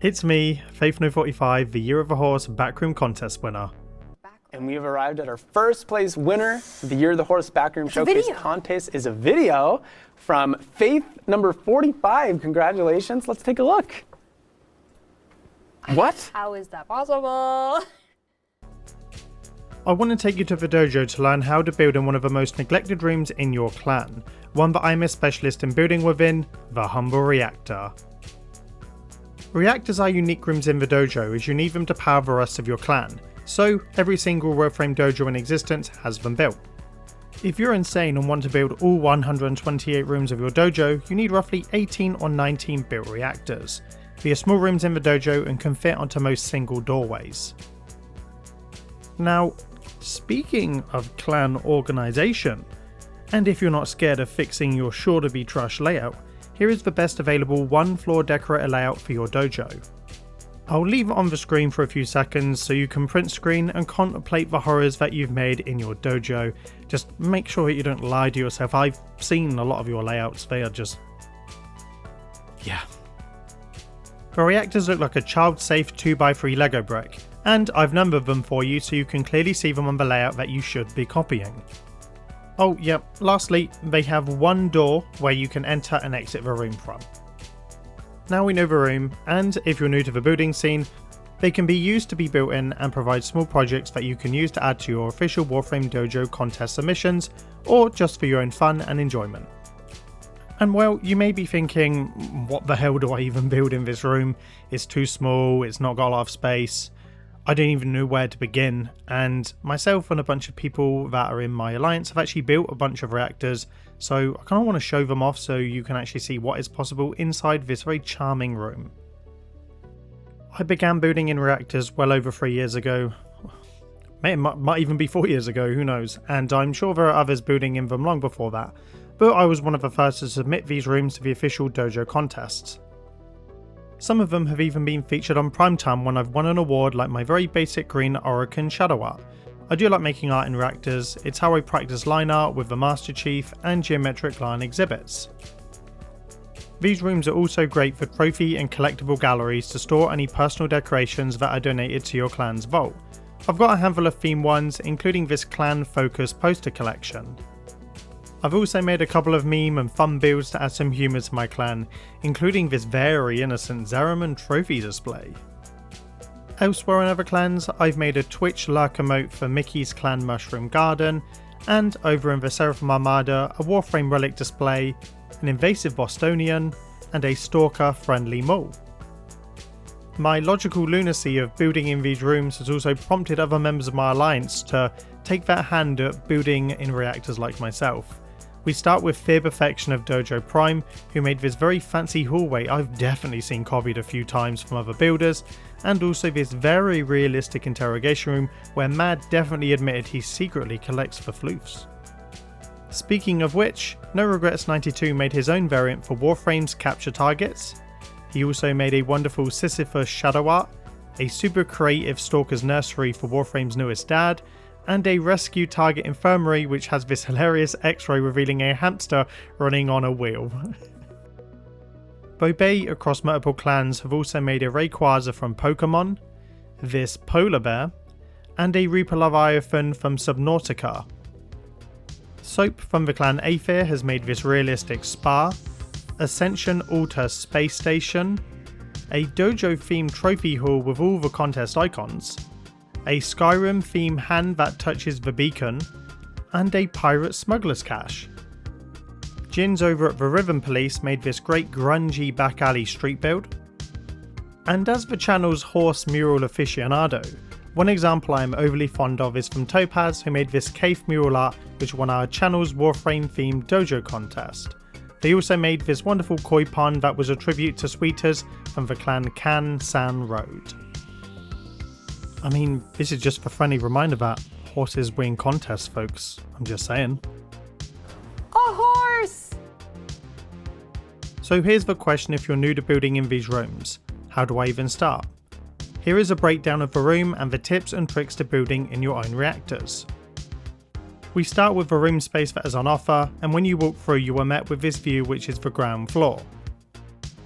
It's me, Faithno45, the Year of the Horse Backroom Contest winner. And we have arrived at our first place winner of the Year of the Horse Backroom Showcase Contest is a video from Faith number 45. Congratulations. Let's take a look. What? How is that possible? I want to take you to the dojo to learn how to build in one of the most neglected rooms in your clan, one that I'm a specialist in building within, the humble Reactor. Reactors are unique rooms in the dojo as you need them to power the rest of your clan, so every single Warframe dojo in existence has them built. If you're insane and want to build all 128 rooms of your dojo, you need roughly 18 or 19 built reactors. They are small rooms in the dojo and can fit onto most single doorways. Now, speaking of clan organisation, and if you're not scared of fixing your sure to be trash layout, here is the best available one floor decorator layout for your dojo. I'll leave it on the screen for a few seconds so you can print screen and contemplate the horrors that you've made in your dojo. Just make sure that you don't lie to yourself. I've seen a lot of your layouts, they are just... yeah. The reactors look like a child-safe 2x3 Lego brick, and I've numbered them for you so you can clearly see them on the layout that you should be copying. Oh yep, lastly, they have one door where you can enter and exit the room from. Now we know the room, and if you're new to the building scene, they can be used to be built in and provide small projects that you can use to add to your official Warframe Dojo contest submissions, or just for your own fun and enjoyment. And well, you may be thinking, what the hell do I even build in this room? It's too small, it's not got a lot of space. I don't even know where to begin, and myself and a bunch of people that are in my alliance have actually built a bunch of reactors, so I kind of want to show them off so you can actually see what is possible inside this very charming room. I began building in reactors well over 3 years ago. It might even be 4 years ago, who knows, and I'm sure there are others building in them long before that, but I was one of the first to submit these rooms to the official dojo contests. Some of them have even been featured on primetime when I've won an award, like my very basic green Orokin shadow art. I do like making art in reactors, it's how I practice line art with the Master Chief and geometric line exhibits. These rooms are also great for trophy and collectible galleries to store any personal decorations that are donated to your clan's vault. I've got a handful of theme ones, including this clan focused poster collection. I've also made a couple of meme and fun builds to add some humour to my clan, including this very innocent Zeraman trophy display. Elsewhere in other clans, I've made a Twitch lurk emote for Mickey's clan Mushroom Garden, and over in the Seraphim Armada, a Warframe relic display, an invasive Bostonian, and a stalker friendly mole. My logical lunacy of building in these rooms has also prompted other members of my alliance to take that hand at building in reactors like myself. We start with Fear Perfection of Dojo Prime, who made this very fancy hallway I've definitely seen copied a few times from other builders, and also this very realistic interrogation room where Mad definitely admitted he secretly collects for floofs. Speaking of which, No Regrets 92 made his own variant for Warframe's capture targets. He also made a wonderful Sisyphus shadow art, a super creative Stalker's Nursery for Warframe's newest dad, and a rescue target infirmary which has this hilarious x-ray revealing a hamster running on a wheel. Bobay across multiple clans have also made a Rayquaza from Pokemon, this polar bear, and a Reaper Leviathan from Subnautica. Soap from the clan Aether has made this realistic spa, Ascension Altar Space Station, a dojo themed trophy hall with all the contest icons, a Skyrim theme hand that touches the beacon, and a pirate smuggler's cache. Jins over at the Rhythm Police made this great grungy back alley street build. And as the channel's horse mural aficionado, one example I am overly fond of is from Topaz, who made this cave mural art which won our channel's Warframe themed dojo contest. They also made this wonderful koi pond that was a tribute to Sweeters from the clan Can San Road. I mean, this is just a friendly reminder that horses win contests, folks. I'm just saying. A horse! So here's the question if you're new to building in these rooms. How do I even start? Here is a breakdown of the room and the tips and tricks to building in your own reactors. We start with the room space that is on offer, and when you walk through you are met with this view which is the ground floor.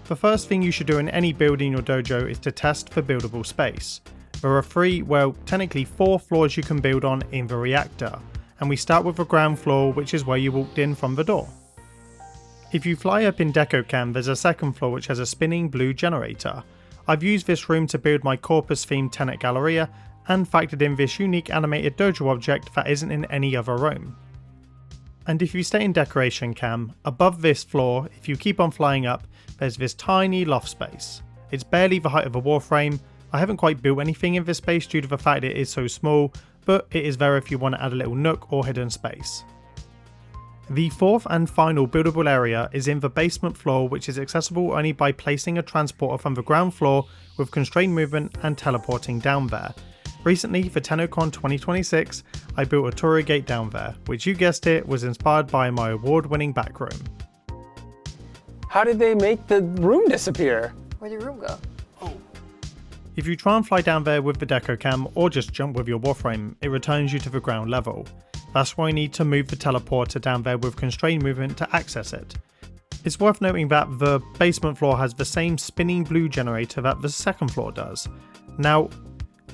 The first thing you should do in any build in your dojo is to test for buildable space. There are 3, well technically 4 floors you can build on in the reactor, and we start with the ground floor, which is where you walked in from the door. If you fly up in DecoCam, there's a 2nd floor which has a spinning blue generator. I've used this room to build my Corpus themed Tenet Galleria and factored in this unique animated dojo object that isn't in any other room. And if you stay in Decoration Cam, above this floor, if you keep on flying up, there's this tiny loft space. It's barely the height of a Warframe. I haven't quite built anything in this space due to the fact it is so small, but it is there if you want to add a little nook or hidden space. The 4th and final buildable area is in the basement floor, which is accessible only by placing a transporter from the ground floor with constrained movement and teleporting down there. Recently for TennoCon 2026, I built a Torii Gate down there, which you guessed it was inspired by my award-winning back room. How did they make the room disappear? Where'd the room go? If you try and fly down there with the DecoCam or just jump with your Warframe, it returns you to the ground level. That's why you need to move the teleporter down there with constrained movement to access it. It's worth noting that the basement floor has the same spinning blue generator that the 2nd floor does. Now,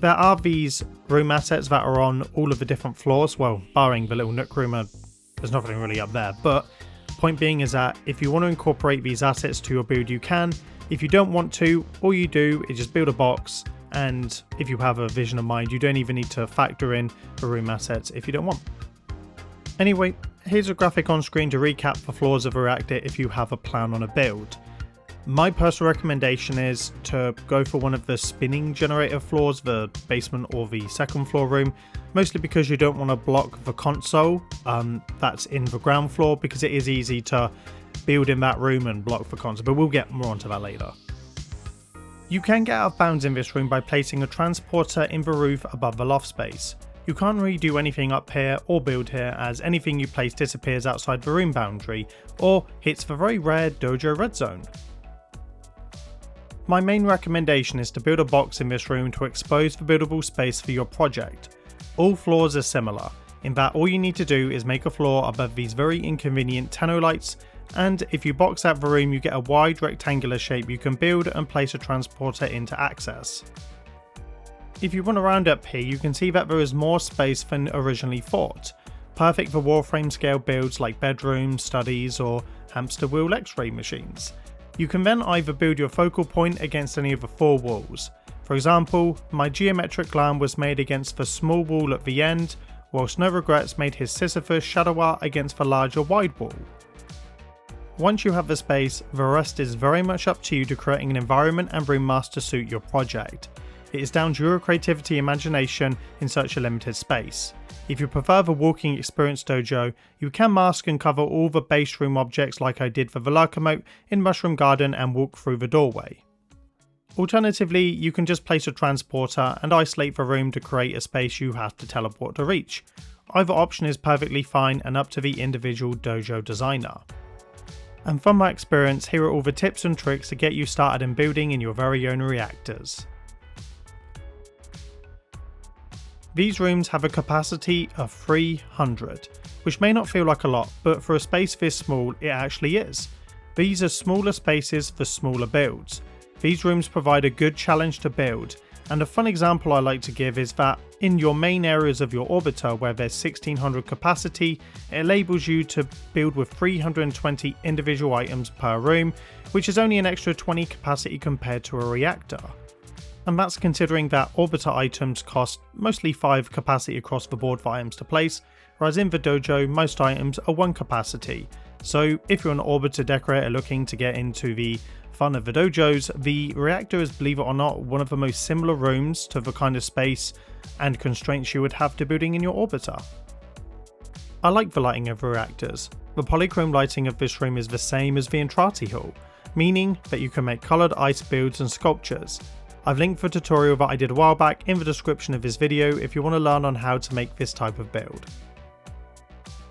there are these room assets that are on all of the different floors, well, barring the little nook room, there's nothing really up there, but point being is that if you want to incorporate these assets to your build you can. If you don't want to, all you do is just build a box, and if you have a vision of mind, you don't even need to factor in the room assets if you don't want. Anyway, here's a graphic on screen to recap the floors of a reactor if you have a plan on a build. My personal recommendation is to go for one of the spinning generator floors, the basement or the 2nd floor room, mostly because you don't want to block the console that's in the ground floor, because it is easy to build in that room and block the console, but we'll get more onto that later. You can get out of bounds in this room by placing a transporter in the roof above the loft space. You can't really do anything up here or build here, as anything you place disappears outside the room boundary or hits the very rare dojo red zone. My main recommendation is to build a box in this room to expose the buildable space for your project. All floors are similar, in that all you need to do is make a floor above these very inconvenient Tenno lights, and if you box out the room you get a wide rectangular shape you can build and place a transporter in to access. If you run around up here you can see that there is more space than originally thought, perfect for Warframe scale builds like bedrooms, studies or hamster wheel x-ray machines. You can then either build your focal point against any of the 4 walls. For example, my geometric lamb was made against the small wall at the end, whilst No Regrets made his Sisyphus shadow art against the larger wide wall. Once you have the space, the rest is very much up to you to creating an environment and room mask to suit your project. It is down to your creativity and imagination in such a limited space. If you prefer the walking experience dojo, you can mask and cover all the base room objects like I did for the Lurker in Mushroom Garden and walk through the doorway. Alternatively, you can just place a transporter and isolate the room to create a space you have to teleport to reach. Either option is perfectly fine and up to the individual dojo designer. And from my experience, here are all the tips and tricks to get you started in building in your very own reactors. These rooms have a capacity of 300, which may not feel like a lot, but for a space this small, it actually is. These are smaller spaces for smaller builds. These rooms provide a good challenge to build, and a fun example I like to give is that in your main areas of your orbiter where there's 1600 capacity, it enables you to build with 320 individual items per room, which is only an extra 20 capacity compared to a reactor. And that's considering that orbiter items cost mostly 5 capacity across the board for items to place, whereas in the dojo most items are 1 capacity. So if you're an orbiter decorator looking to get into the fun of the dojos, the reactor is, believe it or not, one of the most similar rooms to the kind of space and constraints you would have to building in your orbiter. I like the lighting of the reactors. The polychrome lighting of this room is the same as the Entrati Hall, meaning that you can make coloured ice builds and sculptures. I've linked the tutorial that I did a while back in the description of this video if you want to learn on how to make this type of build.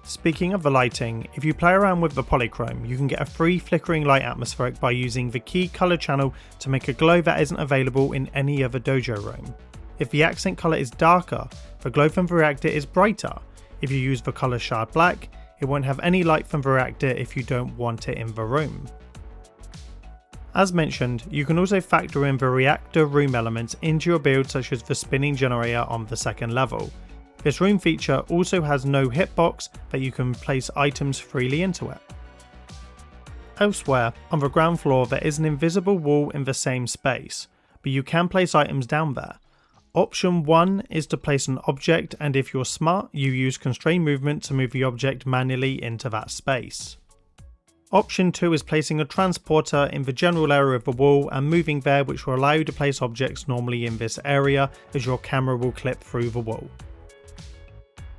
Speaking of the lighting, if you play around with the polychrome, you can get a free flickering light atmospheric by using the key colour channel to make a glow that isn't available in any other dojo room. If the accent colour is darker, the glow from the reactor is brighter. If you use the colour shard black, it won't have any light from the reactor if you don't want it in the room. As mentioned, you can also factor in the reactor room elements into your build, such as the spinning generator on the second level. This room feature also has no hitbox, but you can place items freely into it. Elsewhere, on the ground floor there is an invisible wall in the same space, but you can place items down there. Option 1 is to place an object, and if you're smart, you use constrained movement to move the object manually into that space. Option 2 is placing a transporter in the general area of the wall and moving there, which will allow you to place objects normally in this area, as your camera will clip through the wall.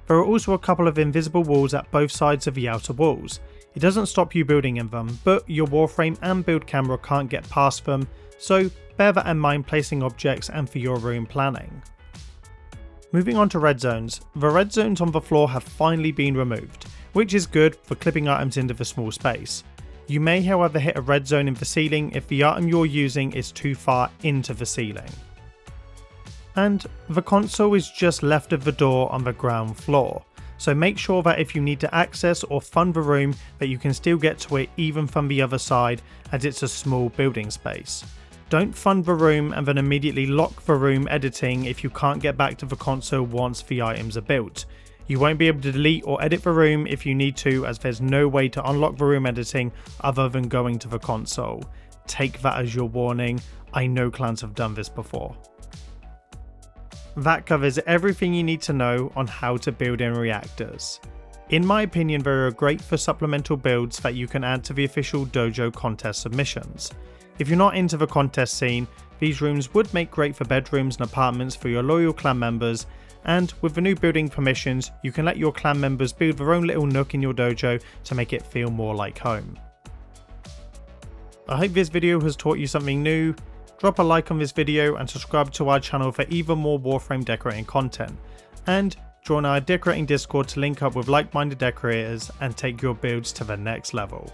There are also a couple of invisible walls at both sides of the outer walls. It doesn't stop you building in them, but your Warframe and build camera can't get past them, so bear that in mind placing objects and for your room planning. Moving on to red zones, the red zones on the floor have finally been removed, which is good for clipping items into the small space. You may however hit a red zone in the ceiling if the item you're using is too far into the ceiling. And the console is just left of the door on the ground floor, so make sure that if you need to access or fund the room that you can still get to it even from the other side, as it's a small building space. Don't fund the room and then immediately lock the room editing if you can't get back to the console once the items are built. You won't be able to delete or edit the room if you need to, as there's no way to unlock the room editing other than going to the console. Take that as your warning, I know clans have done this before. That covers everything you need to know on how to build in reactors. In my opinion, they are great for supplemental builds that you can add to the official Dojo contest submissions. If you're not into the contest scene, these rooms would make great for bedrooms and apartments for your loyal clan members, and with the new building permissions, you can let your clan members build their own little nook in your dojo to make it feel more like home. I hope this video has taught you something new. Drop a like on this video and subscribe to our channel for even more Warframe decorating content, and join our decorating Discord to link up with like-minded decorators and take your builds to the next level.